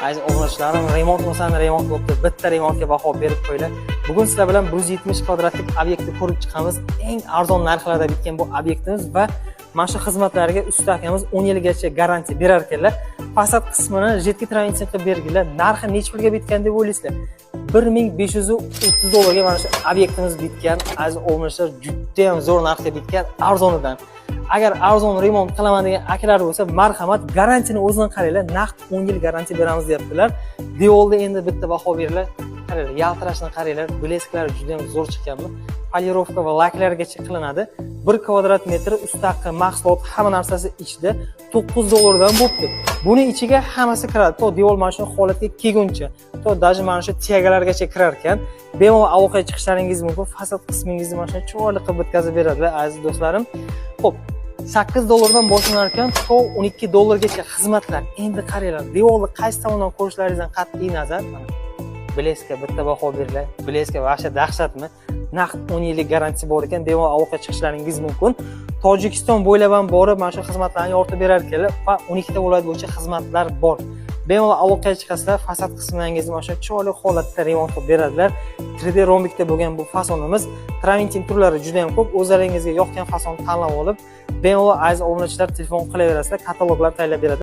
Aziz obunachilarim, remont bo'lsa remont bo'libdi. Bitta remontga baho berib qo'yinglar. Bugun sizlar bilan 170 kvadratlik obyektni ko'rib chiqamiz. Eng arzon narxlarda bitgan bu obyektimiz va mana shu xizmatlarga usta akamiz 10 yilgacha garantiya berar ekanlar. Fasad qismini jetki transitsiya qilib berganlar. Narxi necha pulga bitgan deb o'ylaysizlar? 1530 dollarga mana shu obyektimiz bitgan. Aziz obunachilar, juda ham zo'r narxga bitgan, arzonidan. Agar arzon remont qilaman degan akalar bo'lsa, marhamat, garantiyani o'zidan qaranglar. Naqd 10 yil garantiya beramiz deyaptilar. Devolda endi bitta baho beringlar. Qaranglar, yaltirashni qaranglar, blesklari juda ham zo'r chiqqanmi? Polirovka va laklargacha qilinadi. 1 kvadrat metr ustaqi mahsulot hamma narsasi ichida 9 dollardan bo'libdi. Buning ichiga hammasi kiradi. To devor mana shu holatga kelguncha, to даже mana shu tiyagalargacha kirar ekan. Bemalol aloqaga chiqishlaringiz mumkin. Fasad qismingizni mana shu chiroyli qilib bitkazib beradilar, aziz do'stlarim. Xo'p, 8 dollardan boshlanar ekan, to 12 dollargacha xizmatlar. Endi qaranglar, devorni qaysi tomondan ko'rishlaringizdan qat'iy nazar, mana bleska bitta baho beringlar. Bleska vahsha dahshatmi? Naqd 10 yillik garantiya bor ekan, bemalol aloqa chiqishlaringiz mumkin. Tojikiston bo'ylab ham borib, mana shu xizmatlarni yoritib berar ekanlar va 12 ta viloyat bo'yicha xizmatlar bor. Bemalol aloqaga chiqasizlar, fasad qismingizni mana shu chiroyli holatda remont qilib beradilar. 3D rombikda bo'lgan bu fasonimiz, traventin turlari juda ham ko'p. O'zlaringizga yoqgan fasonni tanlab olib, bemalol aziz obunachilar telefon qilaverasizlar, kataloglar tayyorlab beradi.